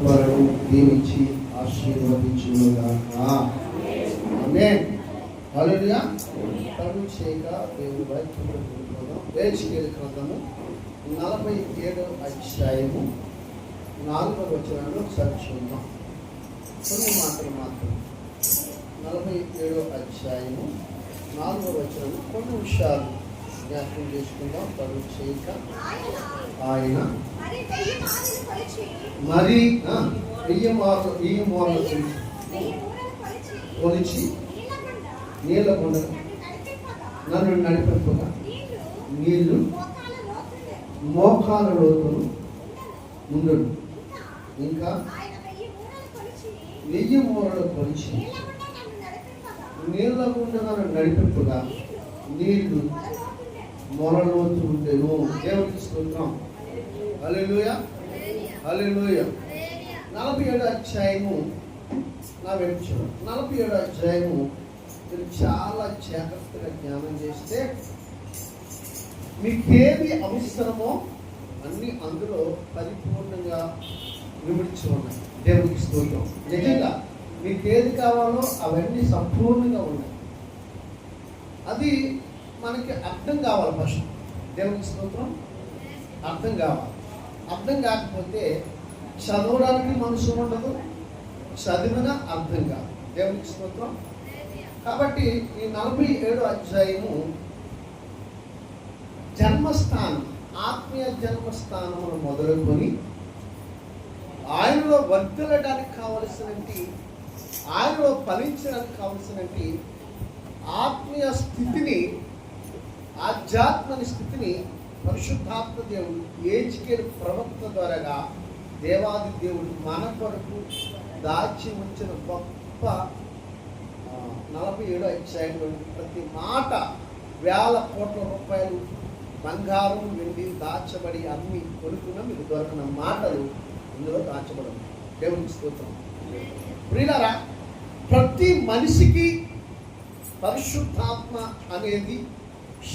త్వరను దీవించి ఆశీర్వదించునుగాక. ఆమేన్. హల్లెలూయా. కళ్ళు చేయక దేవుని వాక్యంలో కూడుకోదాం. హెజ్కేలు గ్రంథము 47వ అధ్యాయము 4వ వచనాన్ని ఒకసారి చూద్దాం. కొన్ని మాటలు మాత్రం. 47వ అధ్యాయము 4వ వచనం కొన్ని విషయాలు జ్ఞాపకం చేసుకుందాం. కళ్ళు చేయక ఆయన మరి 1000 మూరలు కొలిచి నీళ్ళ కొండ నన్ను నడిపగా నీళ్లు మోకాల లోతును ముందుడు. ఇంకా 1000 మూరలు కొలిచి నీళ్ళ గుండా నన్ను నడిపగా నీళ్లు మొరలోతు ఉండేను. దేవుడికి స్తోత్రం. హల్లెలూయా, హల్లెలూయా. 47వ అధ్యాయము 47వ అధ్యాయము మీరు చాలా జాగ్రత్తగా జ్ఞానం చేస్తే మీకేది అవసరమో అన్ని అందులో పరిపూర్ణంగా వివరించి ఉన్నాయి. దేవుడికి స్తోత్రం. నిజంగా మీకేది కావాలో అవన్నీ సంపూర్ణంగా ఉన్నాయి. అది మనకి అర్థం కావాలి. ఫస్ట్ దేవుడికి స్తోత్రం. అర్థం కావాలి. అర్థం కాకపోతే చదవడానికి మనసు ఉండదు, చదివిన అర్థం కాదు. దేవుడికి స్తోత్రం. కాబట్టి ఈ 47వ అధ్యాయము జన్మస్థానం, ఆత్మీయ జన్మస్థానమును మొదలుకొని ఆయనలో వర్ధిల్లడానికి కావలసినటువంటి, ఆయనలో ఫలించడానికి కావలసినటువంటి ఆత్మీయ స్థితిని, ఆధ్యాత్మిక స్థితిని పరిశుద్ధాత్మ దేవుడు హెజ్కేలు ప్రవక్త ద్వారాగా దేవాది దేవుడు మన కొరకు దాచి ఉంచిన గొప్ప 47వ అధ్యాయంలో ప్రతి మాట వేల కోట్ల రూపాయలు బంగారం వెండి దాచబడి అన్ని కొనుక్కున్న మీకు దొరకన మాటలు ఇందులో దాచబడదు. దేవునికి స్తోత్రం. ప్రియులారా, ప్రతి మనిషికి పరిశుద్ధాత్మ అనేది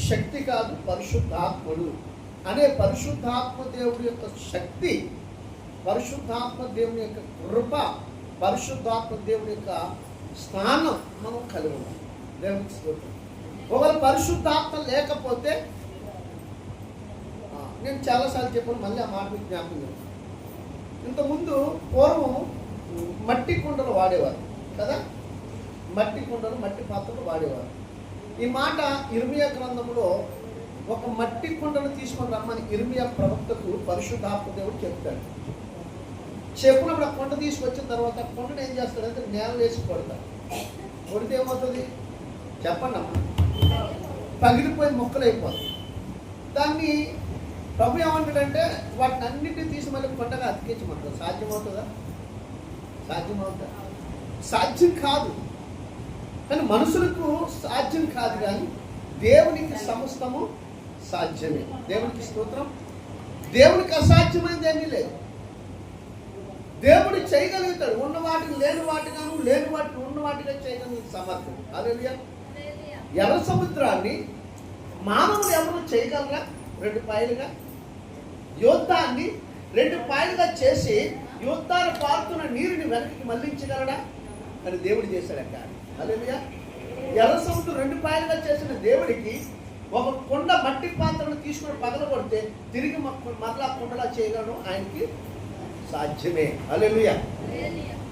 శక్తి కాదు, పరిశుద్ధాత్ముడు అనే పరిశుద్ధాత్మ దేవుడి యొక్క శక్తి, పరిశుద్ధాత్మ దేవుని యొక్క కృప, పరిశుద్ధాత్మ దేవుని యొక్క స్థానం మనం కలిగి ఉన్నాం. దేవునికి స్తోత్రం. ఒకవేళ పరిశుద్ధాత్మ లేకపోతే, నేను చాలాసార్లు చెప్పాను, మళ్ళీ ఆ మాట మీకు జ్ఞాపకం చేస్తాను. ఇంతకుముందు పూర్వం మట్టి కుండలు వాడేవారు కదా, మట్టి కుండలు, మట్టి పాత్రలు వాడేవారు. ఈ మాట ఇర్మియా గ్రంథంలో ఒక మట్టి కుండను తీసుకొని రమ్మని ఇర్మియా ప్రవక్తకు పరిశుద్ధాత్మ దేవుడు చెప్తాడు. చెప్పినప్పుడు ఆ కొండ తీసుకొచ్చిన తర్వాత కొండను ఏం చేస్తాడంటే నేల వేసి కొడతాడు. కొడితే ఏమవుతుంది చెప్పండి అమ్మ? పగిలిపోయి మొక్కలు అయిపోతుంది. దాన్ని ప్రభు ఏమంటాడంటే వాటిని అన్నింటినీ తీసి మళ్ళీ కొండగా అతికించమంటాడు. సాధ్యమవుతుందా? సాధ్యమవుతుందా? సాధ్యం కాదు. కానీ మనుషులకు సాధ్యం కాదు, కానీ దేవునికి సమస్తము సాధ్యమే. దేవునికి స్తోత్రం. దేవునికి అసాధ్యమైనది ఏమీ లేదు. దేవుడు చేయగలుగుతాడు. ఉన్న వాటిని లేని వాటిగాను, లేని వాటిని ఉన్న వాటిగా చేయగలిగిన సమర్థం. హల్లెలూయా. ఎర్ర సముద్రాన్ని మానవులు ఎవరు చేయగలరా? 2 పాయలుగా యోద్ధాన్ని 2 పాయలుగా చేసి యోద్ధాన్ని పారుతున్న నీరుని వెనక్కి మళ్లించగలడా? అని దేవుడు చేశాడట. హల్లెలూయా. ఎర్ర సముద్రం 2 పాయలుగా చేసిన దేవుడికి ఒక కొండ మట్టి పాత్రను తీసుకొని పగలగొడితే తిరిగి మరలా కొండలా చేయగలడం ఆయనకి సాధ్యమే. హల్లెలూయా.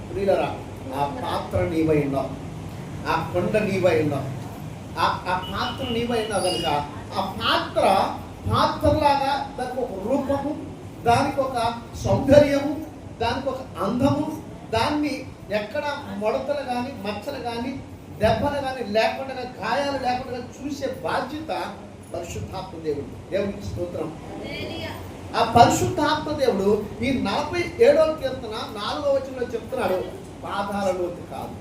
ప్రియులారా, ఆ పాత్ర నీవై ఉన్నావు, ఆ కొండ నీవై ఉన్నావు, ఆ పాత్ర నీవై ఉన్నావు కనుక ఆ పాత్రలాగా దానికి ఒక రూపము, దానికి ఒక సౌందర్యము, దానికి ఒక అందము, దాన్ని ఎక్కడ ముడతలు కానీ, మచ్చలు కానీ, దెబ్బలు కానీ లేకుండా, గాయాలు లేకుండా చూసే బాధ్యత పరిశుద్ధాత్మ దేవుడు. దేవునికి స్తోత్రం. ఆ పరిశుద్ధాత్మ దేవుడు ఈ 47వ కీర్తన 4వ వచనంలో చెప్తున్నాడు, పాదాల లోతు కాదు,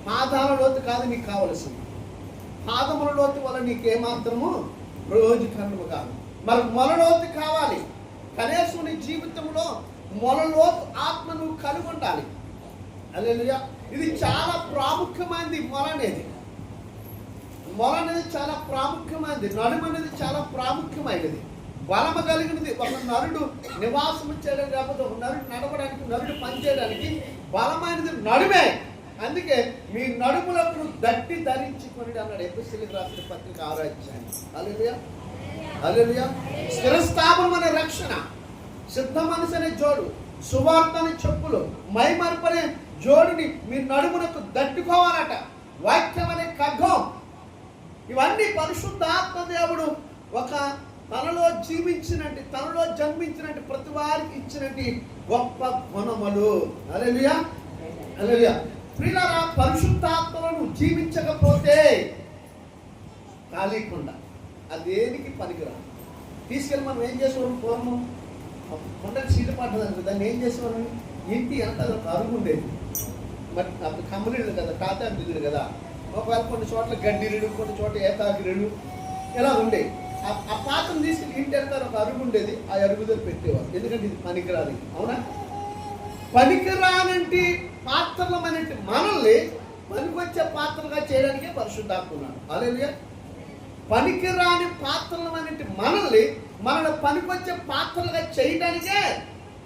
పాదాల లోతు కాదు నీకు కావలసింది, పాదముల లోతు వల్ల నీకేమాత్రము ప్రయోజనము కాదు. మరి మొలలోతు కావాలి. కనీసం నీ జీవితంలో మొలలోతు ఆత్మ నువ్వు కలిగి ఉండాలి. హల్లెలూయా. ఇది చాలా ప్రాముఖ్యమైనది. మొల అనేది చాలా ప్రాముఖ్యమైనది. నడుము అనేది చాలా ప్రాముఖ్యమైనది. బలము కలిగినది. ఒక నరుడు నివాసం చేయడానికి, కాకపోతే ఒక నరుడు నడవడానికి, నరుడు పనిచేయడానికి బలమైనది నడుమే. అందుకే మీ నడుములకు దట్టి ధరించుకొని అన్నాడు ఎఫెసీయులకు రాసిన పత్రిక 6వ అధ్యాయం. హల్లెలూయా, హల్లెలూయా. స్థిరస్థాపనమైన రక్షణ, సిద్ధ మనసు అనే జోడు, సువార్త అనే చెప్పులు, మైమరుపనే జోడుని మీ నడుమునకు దట్టుకోవాలట. వాక్యం అనే ఖడ్గం. ఇవన్నీ పరిశుద్ధాత్మ దేవుడు ఒక తనలో జీవించినట్టు, తనలో జన్మించినట్టు ప్రతి వారికి ఇచ్చినట్టు గొప్ప గుణములు. హల్లెలూయా, హల్లెలూయా. ప్రియులారా, పరిశుద్ధాత్మలను జీవించకపోతే కాలీకుండా అదేనికి పనికిరాదు. తీసుకెళ్ళి మనం ఏం చేసేవాళ్ళం? పూర్వం కొండకి సీటు పడ్డదనుకో, దాన్ని ఏం చేసేవాళ్ళం? ఇంటి అంతా ఒక అరుగు ఉండేది. మరి అప్పుడు కమ్మరిడు కదా, తాతాకు దిగుడు కదా. ఒకవేళ కొన్ని చోట్ల గడ్డిరుడు, కొన్ని చోట్ల ఏతాగిరుడు ఇలా ఉండేవి. ఆ పాత్రను తీసుకుని ఇంటి వెళ్తారు, ఒక అరుగు ఉండేది, ఆ అరుగులో పెట్టేవారు. ఎందుకంటే ఇది పనికిరాదు. అవునా? పనికిరానంటి పాత్రలమైనటువంటి మనల్ని పనికొచ్చే పాత్రగా చేయడానికే పరిశుద్ధాత్మ ఉన్నాడు. హల్లెలూయా. పనికిరాని పాత్రలమైనటువంటి మనల్ని పనికొచ్చే పాత్రలుగా చేయడానికే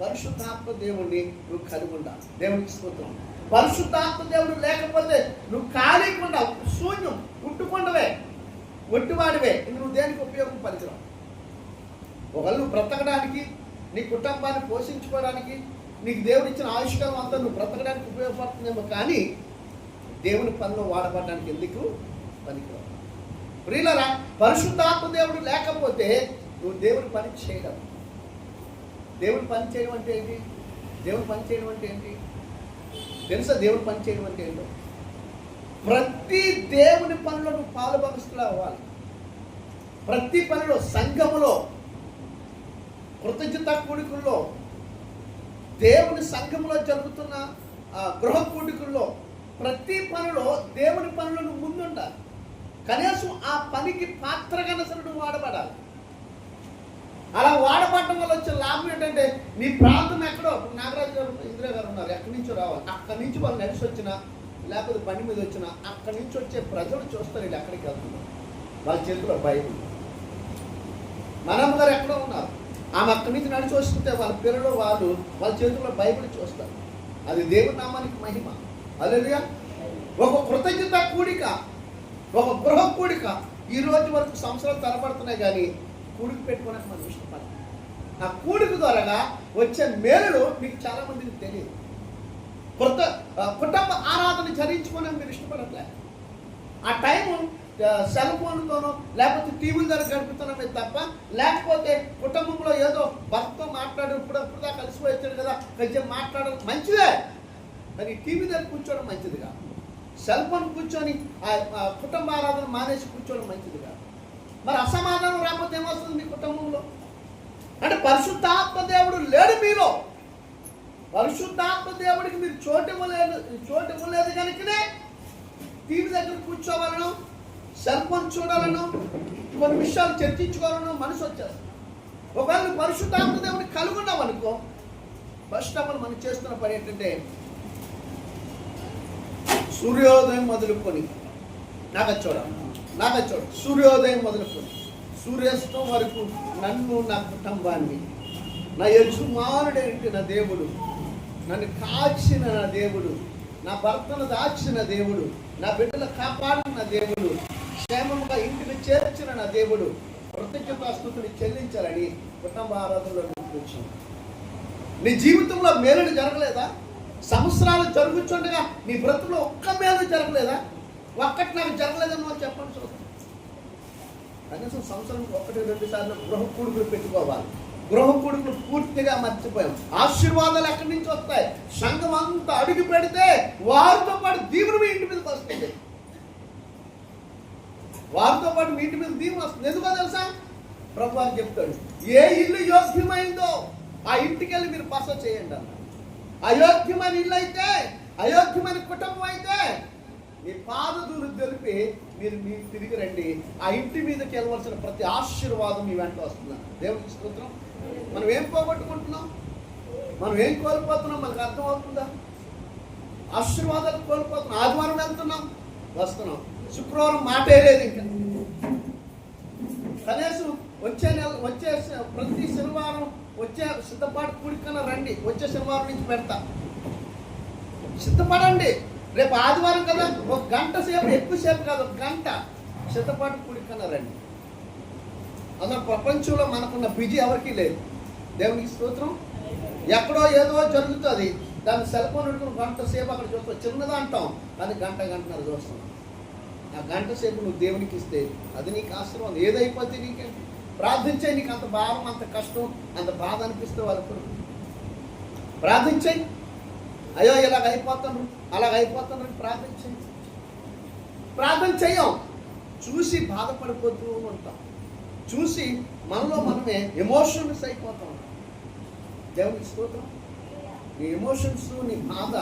పరిశుద్ధాత్మ దేవుణ్ణి నువ్వు కలిగి ఉండాలి. దేవునికి స్తోత్రం. పరిశుద్ధాత్మ దేవుడు లేకపోతే నువ్వు ఖాళీకుండా, శూన్యం, ఉట్టుకొండవే, ఒట్టివాడివే. నువ్వు దేనికి ఉపయోగం పనికిరావు. ఒకవేళ నువ్వు బ్రతకడానికి, నీ కుటుంబాన్ని పోషించుకోవడానికి, నీకు దేవుడు ఇచ్చిన ఆయుష్కాలం అంతా నువ్వు బ్రతకడానికి ఉపయోగపడుతుందేమో, కానీ దేవుని పనిలో వాడబడడానికి ఎందుకు పనికిరావు. ప్రియులారా, పరిశుద్ధాత్మ దేవుడు లేకపోతే నువ్వు దేవుని పని చేయడం. దేవుని పని చేయడం అంటే ఏంటి? దేవుని పని చేయడం అంటే ఏంటి తెలుసా? దేవుని పని చేయడం అంటే ఏంటో? ప్రతి దేవుని పనిలో నువ్వు పాలుభాగస్తులు అవ్వాలి. ప్రతి పనిలో, సంఘములో, కృతజ్ఞత కూడికల్లో, దేవుని సంఘంలో జరుగుతున్న గృహ కూడికల్లో, ప్రతి పనిలో దేవుని పనిలో నువ్వు ముందుండాలి. కనీసం ఆ పనికి పాత్రగా నువ్వు వాడబడాలి. అలా వాడబడటం వల్ల వచ్చే లాభం ఏంటంటే, నీ ప్రాంతం ఎక్కడో, నాగరాజు గారు, ఇందిరా గారు ఉన్నారు, ఎక్కడి నుంచో రావాలి. అక్కడి నుంచి వాళ్ళు నడిచి వచ్చినా, లేకపోతే బండి మీద వచ్చినా, అక్కడి నుంచి వచ్చే ప్రజలు చూస్తారు వీళ్ళు ఎక్కడికి వెళ్తున్నారు. వాళ్ళ చేతిలో బైబిల్. మనమ్మ గారు ఎక్కడో ఉన్నారు, ఆమె అక్కడి నుంచి నడిచి వస్తుంటే వాళ్ళ పిల్లలు వాళ్ళ చేతుల్లో బైబిల్ చూస్తారు. అది దేవుని నామానికి మహిమ. హల్లెలూయా. ఒక కృతజ్ఞత కూడిక, ఒక గృహ కూడిక ఈ రోజు వరకు సంవత్సరాలు తరబడుతున్నాయి, కానీ కూడిక పెట్టుకోవడానికి మనం ఇష్టపడాలి. ఆ కూడిక ద్వారా వచ్చే మేలులు మీకు చాలా మందికి తెలియదు. కుటుంబ ఆరాధన చరించుకోవడానికి మీరు ఇష్టపడట్లే. ఆ టైము సెల్ ఫోన్తోనో లేకపోతే టీవీల ద్వారా గడుపుతున్నామే తప్ప, లేకపోతే కుటుంబంలో ఏదో భర్తతో మాట్లాడు, ఇప్పుడు దాకా కలిసిపోయి వచ్చాడు కదా, కొంచెం మాట్లాడడం మంచిదే, కానీ టీవీ దగ్గర కూర్చోవడం మంచిది కాదు. సెల్ ఫోన్ కూర్చొని కుటుంబ ఆరాధన మానేసి కూర్చోవడం మంచిది కాదు. మరి అసమాధానం రాకపోతే ఏమొస్తుంది మీ కుటుంబంలో? అంటే పరిశుద్ధాత్మ దేవుడు లేడు మీలో. పరిశుద్ధాత్మ దేవుడికి మీరు చోటు ఇవ్వలేదు కనుకనే టీవీ దగ్గర కూర్చోవాలను, సెల్ ఫోన్ చూడాలను, కొన్ని విషయాలు చర్చించుకోవాలను మనసు వచ్చేస్తుంది. ఒకవేళ నువ్వు పరిశుద్ధాత్మ దేవుడిని కలుగున్నావు అనుకో, ఫస్ట్ ఆఫ్ ఆల్ మనం చేస్తున్న పని ఏంటంటే, సూర్యోదయం మొదలుకొని నాకు చూడ సూర్యోదయం మొదలుకొని సూర్యాస్తం వరకు నన్ను, నా కుటుంబాన్ని, నా యజమానుడేంటి నా దేవుడు, నన్ను కాచిన నా దేవుడు, నా భర్తను దాచిన దేవుడు, నా బిడ్డలు కాపాడిన నా దేవుడు, క్షేమంగా ఇంటికి చేర్చిన నా దేవుడు, కృతజ్ఞతాస్తుతుని చెల్లించాలని కుటుంబ ఆరాధనలో వచ్చాను. నీ జీవితంలో మేలుడు జరగలేదా? సంవత్సరాలు జరుగుతుండగా నీ బ్రతుకులో ఒక్క మేలు జరగలేదా? ఒక్కటి నాకు జరగలేదని వాళ్ళు చెప్పండి చూద్దాం. కనీసం సంవత్సరానికి 1-2 సార్లు గృహ కూడుకులు పెట్టుకోవాలి. గృహ కూడుకులు పూర్తిగా మర్చిపోయాం. ఆశీర్వాదాలు ఎక్కడి నుంచి వస్తాయి? సంఘం అంతా అడుగు పెడితే వారితో పాటు దీవులు మీ ఇంటి మీదకి వస్తుంది. వారితో పాటు మీ ఇంటి మీద దీవులు వస్తుంది. ఎందుకో తెలుసా? ప్రభువు అని చెప్తాడు, ఏ ఇల్లు యోగ్యమైందో ఆ ఇంటికి వెళ్ళి మీరు బస చేయండి అన్న. అయోగ్యమైన ఇల్లు అయితే, అయోగ్యమైన కుటుంబం అయితే మీ పాదధూళి తెలిపి మీరు తిరిగి రండి. ఆ ఇంటి మీదకి వెళ్ళవలసిన ప్రతి ఆశీర్వాదం మీ వెంట వస్తున్నాను. దేవునికి స్తోత్రం. మనం ఏం పోగొట్టుకుంటున్నాం? మనం ఏం కోల్పోతున్నాం? మనకు అర్థమవుతుందా? ఆశీర్వాదాలు కోల్పోతున్నాం. ఆదివారం వెళ్తున్నాం, వస్తున్నాం, శుక్రవారం మాటే లేదు. ఇంకా కనీసం వచ్చే ప్రతి శనివారం వచ్చే సిద్ధపాటు కూడికన్నా రండి. వచ్చే శనివారం నుంచి పెడతా. సిద్ధపడండి. రేపు ఆదివారం కదా, ఒక గంట సేపు, ఎక్కువసేపు కాదు, ఒక గంట సిద్ధపాటు కూడికన్నా రండి. అసలు ప్రపంచంలో మనకున్న బిజీ ఎవరికీ లేదు. దేవునికి స్తోత్రం. ఎక్కడో ఏదో జరుగుతుంది, దాన్ని సెల్ ఫోన్ పెట్టుకుని గంట సేపు అక్కడ చూస్తాం. చిన్నదా అంటాం, కానీ గంటన్నర చూస్తాం. ఆ గంట సేపు నువ్వు దేవునికి ఇస్తే అది నీకు ఆశీర్వాదం. ఏదైపోతే నీకేంటి? ప్రార్థించే. నీకు అంత భారం, అంత కష్టం, అంత బాధ అనిపిస్తే వాళ్ళప్పుడు ప్రార్థించాయి. అయ్యో ఇలాగ అయిపోతాను, అలాగ అయిపోతాను అని ప్రార్థన చెయ్యం. చూసి బాధపడిపోతూ ఉంటాం. చూసి మనలో మనమే ఎమోషన్స్ అయిపోతూ ఉంటాం. దేవునికి స్తోత్రం. నీ ఎమోషన్స్, నీ బాధ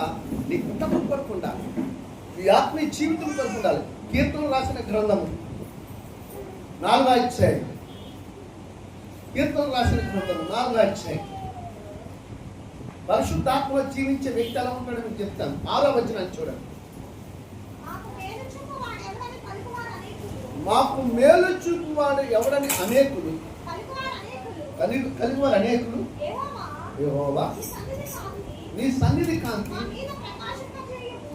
నీ కుటుంబం కొరకు ఉండాలి, నీ ఆత్మీయ జీవితం కొరకు ఉండాలి. కీర్తనలు రాసిన గ్రంథము 4వ అధ్యాయం. కీర్తనలు రాసిన గ్రంథము 4వ అధ్యాయం. పరిశుద్ధాత్మలో జీవించే వ్యక్తి ఎలా ఉంటాడో మీకు చెప్తాను. 6వ వచనాన్ని చూడండి. మాకు మేలు చూపువాడు ఎవడని అనేకులు, కలిగివారు అనేకులు, యెహోవా నీ సన్నిధి కాంతి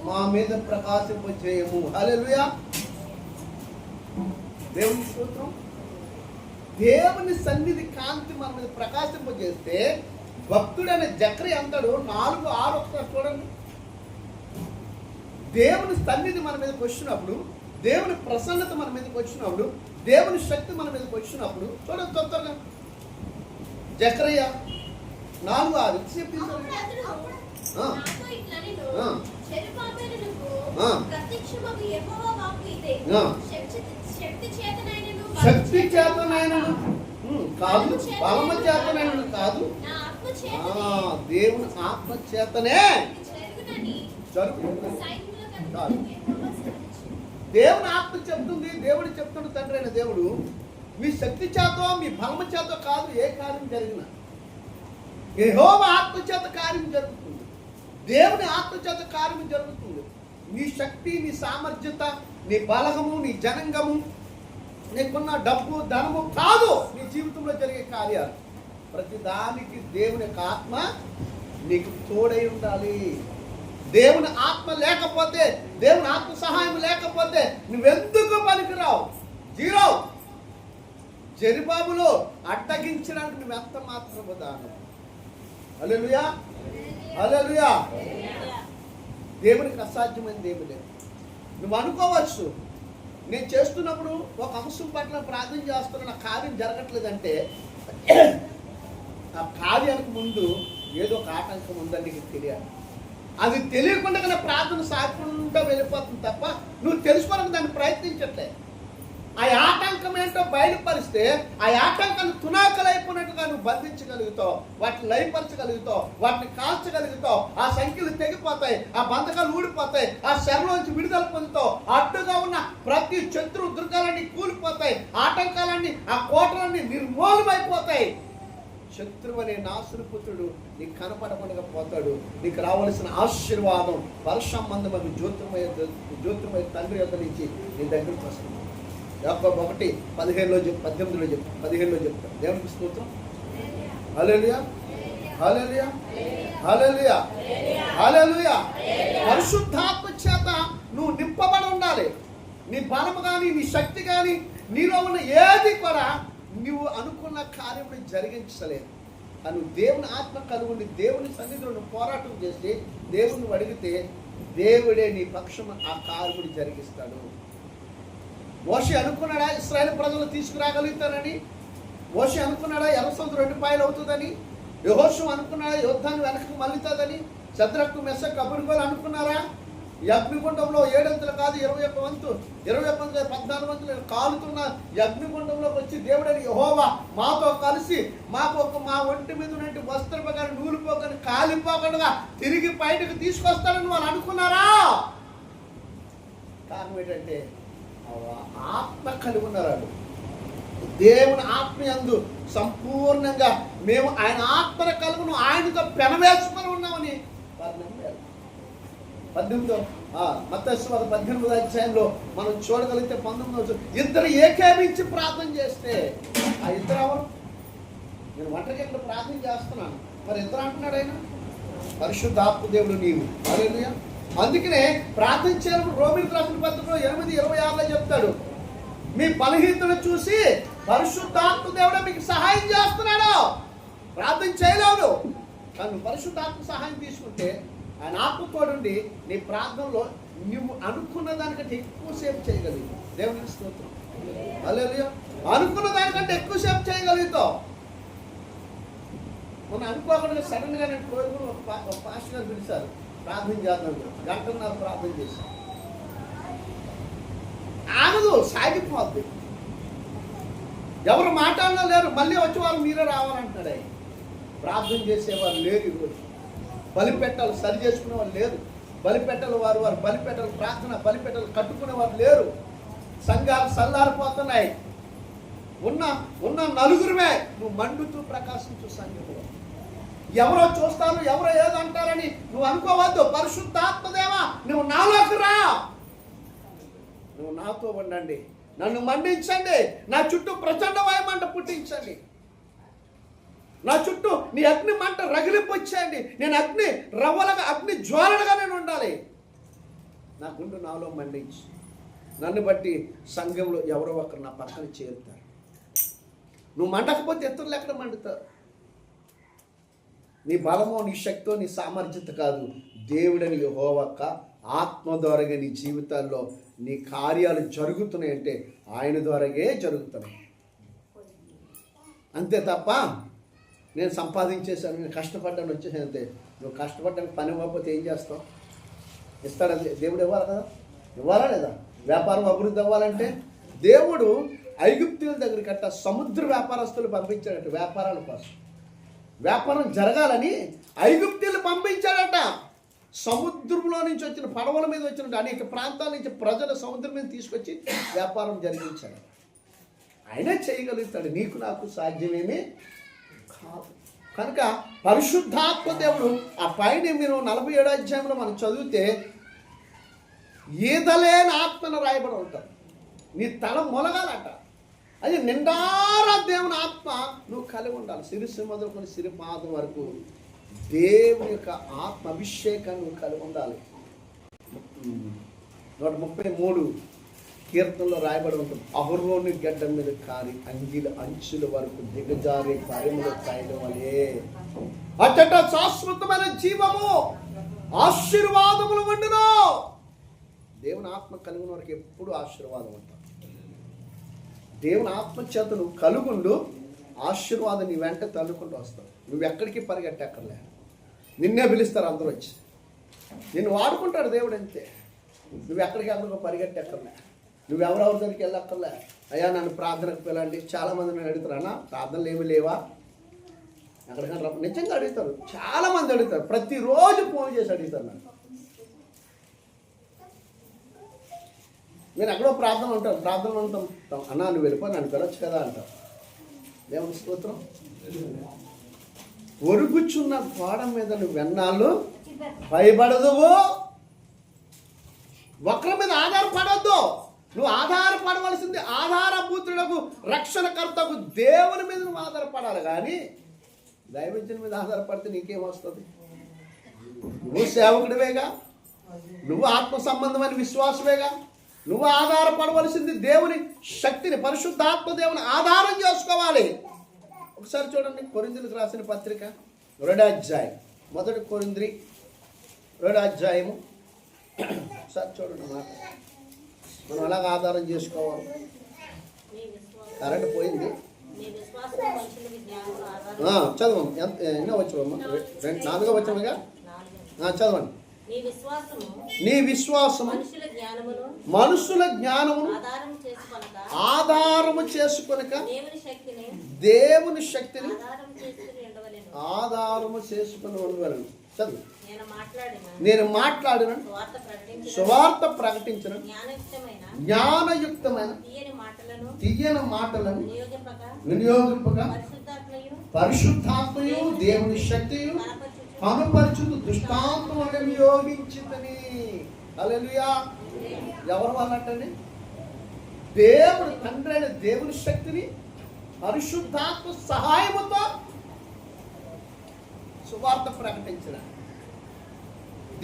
మా మీద ప్రకాశింపజేయము. హల్లెలూయా. దేవుని స్తోత్రం. దేవుని సన్నిధి కాంతి మన మీద ప్రకాశింపజేస్తే భక్తుడైన జకర్యా అంటాడు 4:6 ఒకసారి చూడండి. దేవుని సన్నిధి మన మీదకి వచ్చినప్పుడు, దేవుని ప్రసన్నత మన మీదకి వచ్చినప్పుడు, దేవుని శక్తి మన మీదకి వచ్చినప్పుడు చూడండి తొందరగా. జకర్యా 4:6 శక్తి చేతనైనను కాదు, బలమ చేతనైనను కాదు, దేవుని ఆత్మ చేతనే జరుగుతుంది. దేవుని ఆత్మ చెప్తుంది. దేవుడు చెప్తున్న తండ్రి అయిన దేవుడు మీ శక్తి చేతో, మీ బలమ చేతో కాదు ఏ కార్యం జరిగినా యెహోవా ఆత్మ చేత కార్యం జరుగుతుంది. దేవుని ఆత్మ చేత కార్యం జరుగుతుంది. నీ శక్తి, నీ సామర్థ్యత, నీ బలగము, నీ జనంగము, నీకున్న డబ్బు, ధనము కాదు నీ జీవితంలో జరిగే కార్యాలు. ప్రతి దానికి దేవుని యొక్క ఆత్మ నీకు తోడై ఉండాలి. దేవుని ఆత్మ లేకపోతే, దేవుని ఆత్మ సహాయం లేకపోతే నువ్వెందుకు పనికిరావు? జీరో. జెరుబాబులో అడ్డగించడానికి నువ్వెంత మాత్రము దానం. హల్లెలూయా, హల్లెలూయా. దేవునికి అసాధ్యమైనది ఏమి లేదు. నువ్వు అనుకోవచ్చు, నేను చేస్తున్నప్పుడు ఒక అంశం పట్ల ప్రార్థన చేస్తున్న నా కార్యం జరగట్లేదంటే ఆ కార్యానికి ముందు ఏదో ఒక ఆటంకం ఉందని నీకు తెలియాలి. అది తెలియకుండా ప్రార్థన సాగుకుంటూ వెళ్ళిపోతుంది తప్ప నువ్వు తెలుసుకోవడానికి దాన్ని ప్రయత్నించట్లే. ఆ ఆటంకం ఏంటో బయలుపరిస్తే ఆ ఆటంకాన్ని తునాకలైపోయినట్టుగా నువ్వు బంధించగలుగుతావు, వాటిని లయపరచగలుగుతావు, వాటిని కాల్చగలుగుతావు. ఆ సంఖ్యలు తెగిపోతాయి, ఆ బంధకాలు ఊడిపోతాయి, ఆ శరణలోంచి విడుదల పొందుతావు. అడ్డుగా ఉన్న ప్రతి శత్రు దుర్గాలన్నీ కూలిపోతాయి, ఆటంకాలన్నీ, ఆ కోటలన్నీ నిర్మూలమైపోతాయి. శత్రువు అనే నాశనపుత్రుడు నీకు కనపడకుండా పోతాడు. నీకు రావాల్సిన ఆశీర్వాదం పరసంబంధమైన జ్యోతిర్మయ తండ్రి యొక్క నుంచి నీ దగ్గరికి వస్తుంది. యాకోబు 1:17లో 18లో చెప్తాను. దేవునికి స్తోత్రం. హల్లెలూయా, హల్లెలూయా, హల్లెలూయా, హల్లెలూయా. పరిశుద్ధాత్మ చేత నువ్వు నింపబడి ఉండాలి. నీ బలము కానీ, నీ శక్తి కానీ, నీలో ఉన్న ఏది కూడా నువ్వు అనుకున్న కార్యముని జరిగించలేదు. అని దేవుని ఆత్మ కలుగుండి దేవుని సన్నిధిలో నువ్వు పోరాటం చేసి దేవుని అడిగితే దేవుడే నీ పక్షం ఆ కార్యముని జరిగిస్తాడు. మోషే అనుకున్నాడా ఇశ్రాయేలు ప్రజలు తీసుకురాగలుగుతారని? మోషే అనుకున్నాడా ఎర్ర సముద్రం 2 పాయలు అవుతుందని? యెహోషువ అనుకున్నాడా యుద్ధాన్ని వెనక్కి మళ్ళుతుందని? షద్రకు మెషకు అబేద్నెగోలు అనుకున్నారా? ఈ అగ్నిగుండంలో 7 అంతులు కాదు 21 వంతు, 14 వంతులు కాలుతున్న ఈ అగ్నిగుండంలోకి వచ్చి దేవుడని యెహోవా మాతో కలిసి మా ఒంటి మీద ఉన్నట్టు వస్త్రపు కానీ నూలుపోకని కాలిపోకుండా తిరిగి బయటకు తీసుకొస్తాడని వాళ్ళు అనుకున్నారా? కారణం ఏంటంటే ఆత్మ కలిగి ఉన్నారు. దేవుని ఆత్మయందు సంపూర్ణంగా మేము ఆయన ఆత్మను కలుగును, ఆయనతో పెనవేసుకొని ఉన్నామని వారు నమ్మారు. మత్తయి సువార్త 18వ అధ్యాయంలో మనం చూడగలిగితే 19వ ఇద్దరు ఏకేమించి ప్రార్థన చేస్తే ఆ ఇద్దరు ఎవరు? నేను ఒంటరికి ఇక్కడ ప్రార్థన చేస్తున్నాను, మరి ఇద్దరు అంటున్నాడు ఆయన పరిశుద్ధాత్మ దేవుడు నీవు. హల్లెలూయా. అందుకనే ప్రార్థన చేయాలని రోమీయులకు రాసిన పత్రికలో 8:26 చెప్తాడు, మీ బలహీనతను చూసి పరిశుద్ధాత్మ దేవుడు మీకు సహాయం చేస్తున్నాడు. ప్రార్థన చేయలేవు కానీ పరిశుద్ధాత్మ సహాయం తీసుకుంటే ఆయన ఆత్మతోడుండి నీ ప్రార్థనలో నువ్వు అనుకున్న దానికంటే ఎక్కువసేపు చేయగలుగుతావు. దేవునికి స్తోత్రం. హల్లెలూయా. అనుకున్న దానికంటే ఎక్కువసేపు చేయగలుగుతావు. మొన్న అనుకోకుండా సడన్ గా నేను కోరుకుని ఒక పాస్టర్ గారు పిలిచారు, ప్రార్థన చేద్దాం, గంటన్నర ప్రార్థన చేశాను. ఆగదు, సాగిపోద్ది. ఎవరు మాట్లాడినా లేరు, మళ్ళీ వచ్చి వాళ్ళు మీరే రావాలంటున్నాడు ఆయన. ప్రార్థన చేసేవారు లేరు. ఈరోజు బలిపెట్టాలు సరి చేసుకునే వాళ్ళు లేరు. బలిపెట్టలు వారు బలిపెట్టలు ప్రార్థన బలిపెట్టలు కట్టుకునే వారు లేరు. సంఘాలు సల్లారిపోతున్నాయి. ఉన్న నలుగురుమే నువ్వు మండుతూ ప్రకాశించు సంఘంలో. ఎవరో చూస్తాను, ఎవరో ఏదో అంటారని నువ్వు అనుకోవద్దు. పరిశుద్ధాత్మదేవా నువ్వు నాలోకి రా, నువ్వు నాతో ఉండండి, నన్ను మండించండి, నా చుట్టూ ప్రచండమైన మంట పుట్టించండి, నా చుట్టూ నీ అగ్ని మంట రగిలిపొచ్చేయండి. నేను అగ్ని రవ్వలుగా అగ్ని జ్వాలలుగా నేను ఉండాలి. నా గుండు నాలో మండించి నన్ను బట్టి సంఘంలో ఎవరో ఒకరు నా పక్కన చేరుతారు. నువ్వు మండకపోతే ఇతరులు ఎక్కడ మండుతారు? నీ బలమో నీ శక్తో నీ సామర్థ్యత కాదు, దేవుడని యెహోవా ఆత్మ ద్వారాగా నీ జీవితాల్లో నీ కార్యాలు జరుగుతున్నాయంటే ఆయన ద్వారాగే జరుగుతున్నాయి. అంతే తప్ప నేను సంపాదించేశాను, నేను కష్టపడ్డాను వచ్చేసాను అంతే. నువ్వు కష్టపడ్డానికి పని ఇవ్వకపోతే ఏం చేస్తావు? ఇస్తాడా దేవుడు? ఇవ్వాలి కదా, ఇవ్వాలా లేదా? వ్యాపారం అభివృద్ధి అవ్వాలంటే దేవుడు ఐగుప్తుల దగ్గరికి అట్ట సముద్ర వ్యాపారస్తులు పంపించాడట. వ్యాపారాల కోసం, వ్యాపారం జరగాలని ఐగుప్తులు పంపించాడట. సముద్రంలో నుంచి వచ్చిన పడవల మీద వచ్చిన అనేక ప్రాంతాల నుంచి ప్రజలు సముద్రం మీద తీసుకొచ్చి వ్యాపారం జరిగించాడు. ఆయనే చేయగలుగుతాడు, నీకు నాకు సాధ్యమేమీ కాదు. కనుక పరిశుద్ధాత్మ దేవుడు ఆ పైన మీరు 47వ అధ్యాయంలో మనం చదివితే ఈదలేని ఆత్మను రాయబడి ఉంటారు. నీ తల మొలగాలట, అది నిండారా దేవుని ఆత్మ నువ్వు కలిగి ఉండాలి. శిరస్సు మొదలుకొని సిరిపాదం వరకు దేవుని యొక్క ఆత్మ అభిషేకాన్ని నువ్వు కలిగి ఉండాలి. 133 కీర్తనలో రాయబడి ఉంటుంది, అహరోను గడ్డ మీద కారి అంగిల అంచుల వరకు దిగజారి పరిమళ తైలం వలే అచ్చట శాశ్వతమైన జీవము ఆశీర్వాదములు ఉండును. దేవుని ఆత్మ కలిగిన వారికి ఎప్పుడు ఆశీర్వాదం ఉంటుంది. దేవుని ఆత్మ చేత నువ్వు కలుగుండు, ఆశీర్వాదం నీ వెంట తల్లుకుంటూ వస్తావు. నువ్వు ఎక్కడికి పరిగెట్టక్కర్లే, నిన్నే పిలుస్తారు అందరూ వచ్చి, నిన్ను వాడుకుంటాడు దేవుడు అంతే. నువ్వు ఎక్కడికో పరిగెట్టక్కర్లే, నువ్వెవరెవరి దగ్గరికి వెళ్ళక్కర్లే. అయ్యా నన్ను ప్రార్థనకు పిలండి. చాలామంది నన్ను అడుగుతారు, అన్న ప్రార్థనలు ఏమి లేవా? ఎక్కడికన్నా నిజంగా అడుగుతారు, చాలామంది అడుగుతారు, ప్రతిరోజు ఫోన్ చేసి అడుగుతారు నన్ను. నేను ఎక్కడో ప్రార్థన ఉంటాను, ప్రార్థన ఉంటాం, అన్నా నువ్వు వెళ్ళిపో, నన్ను పిలవచ్చు కదా అంటావు. దేవుని స్తోత్రం. ఒరుగుచున్న గోడ మీద నువ్వు వెన్నాళ్ళు భయపడదువు, ఒకరి మీద ఆధారపడద్దు. నువ్వు ఆధారపడవలసింది ఆధారభూతుడకు రక్షణకర్తకు దేవుని మీద నువ్వు ఆధారపడాలి. కానీ దైవజనుని మీద ఆధారపడితే నీకేమొస్తుంది? నువ్వు సేవకుడివేగా, నువ్వు ఆత్మ సంబంధమైన విశ్వాసమేగా. నువ్వు ఆధారపడవలసింది దేవుని శక్తిని, పరిశుద్ధాత్మ దేవుని ఆధారం చేసుకోవాలి. ఒకసారి చూడండి, కొరింథీయులకు రాసిన పత్రిక 2వ అధ్యాయం, 1 కొరింథీ 2వ అధ్యాయము. ఒకసారి చూడండి మాట, మనం ఎలాగ ఆధారం చేసుకోవాలి. కరెంట్ పోయింది, చదవం. ఎన్నో వచ్చావమ్మా? 4వ వచ్చాముగా, చదవండి. నీ విశ్వాసము మనుషుల జ్ఞానమును ఆధారము చేసుకొనక దేవుని శక్తిని ఆధారము చేసుకుని ఉండవలను. చదువు. నేను మాట్లాడిన సువార్త ప్రకటించిన జ్ఞానయుక్తమైన తీయని మాటలను వినియోగింపక పరిశుద్ధాత్మయు దేవుని శక్తియు కనుపరుచుతూ దృష్టాంతములను వినియోగించిందని. హల్లెలూయా. ఎవరి వల్ల అంటండి? దేవుడు తండ్రి అయిన దేవుని శక్తిని పరిశుద్ధాత్మ సహాయముతో సువార్త ప్రకటించిన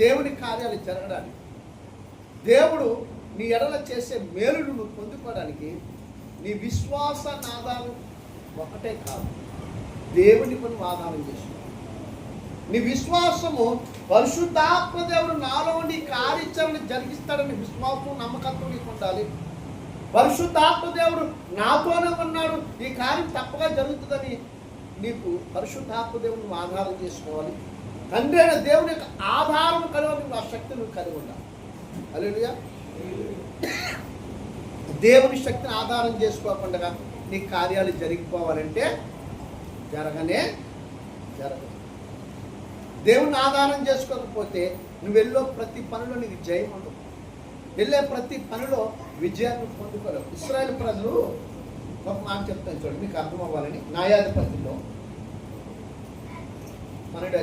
దేవుని కార్యాలు జరగడానికి, దేవుడు నీ ఎడల చేసే మేలును నువ్వు పొందుకోవడానికి నీ విశ్వాసాన్ని ఆధారం ఒకటే కాదు, దేవుని పని ఆధారం చేసుకో. నీ విశ్వాసము పరిశుద్ధాత్మ దేవుడు నాలో నీ కార్యాచరణ జరిగిస్తాడని విశ్వాసం నమ్మకత్వం నీకు ఉండాలి. పరిశుద్ధాత్మ దేవుడు నాతోనే ఉన్నాడు, ఈ కార్యం తప్పగా జరుగుతుందని నీకు పరిశుద్ధాత్మ దేవుడు నువ్వు ఆధారం చేసుకోవాలి. తండ్రి అయిన దేవుని యొక్క ఆధారం కలిగి ఆ శక్తి నువ్వు కలిగి ఉండాలి. హల్లెలూయా. దేవుని శక్తిని ఆధారం చేసుకోకుండా నీ కార్యాలు జరిగిపోవాలంటే జరగదు. దేవుని ఆధారం చేసుకోకపోతే నువ్వు వెళ్ళే ప్రతి పనిలో నీకు జయం ఉండదు, వెళ్ళే ప్రతి పనిలో విజయాన్ని పొందుకోలేవు. ఇశ్రాయేలు ప్రజలు ఒక మాట చెప్తాను చూడండి, మీకు అర్థం అవ్వాలని. న్యాయాధిపతిలో 12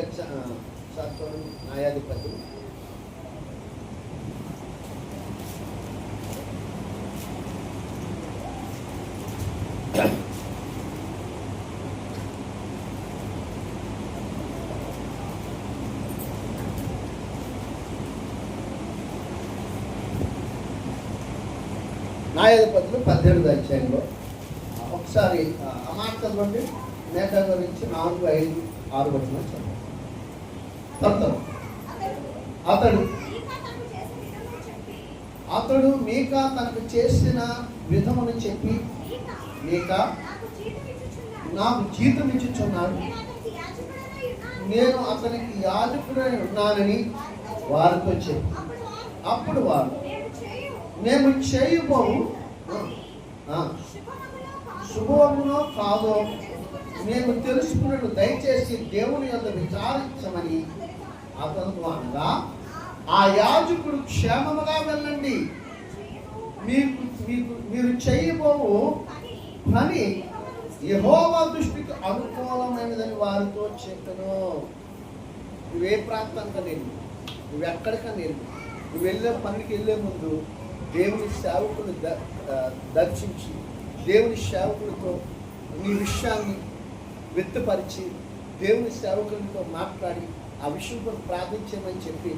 చూడండి. న్యాయాధిపతులు 18వ అధ్యాయంలో ఒకసారి ఆ మాట చదవండి. మేక గురించి 4, 5, 6 వచనం చదవండి. అతడు మీకా తనకు చేసిన విధమును చెప్పి, మీకా నాకు జీతం ఇచ్చుచున్నాడు, నేను అతనికి యాజకుడై ఉన్నానని వారితో చెప్పి, అప్పుడు వారు మేము చేయబోవు శుభమునో కాదో మేము తెలుసుకున్నట్టు దయచేసి దేవుని యొద్ద విచారించమని అతను అనగా, ఆ యాజకుడు క్షేమముగా వెళ్ళండి, మీరు చేయబోవు పని యెహోవా దృష్టికి అనుకూలమైనదని వారితో చెప్పను. నువ్వే ప్రాంతానికి నేను, నువ్వెక్కడికన్నా నేను, నువ్వు వెళ్ళే పనికి వెళ్ళే ముందు దేవుని సేవకుని దర్శించి దేవుని సేవకులతో నీ విషయాన్ని వ్యక్తపరిచి దేవుని సేవకులతో మాట్లాడి ఆ విషయం ప్రార్థించమని చెప్పి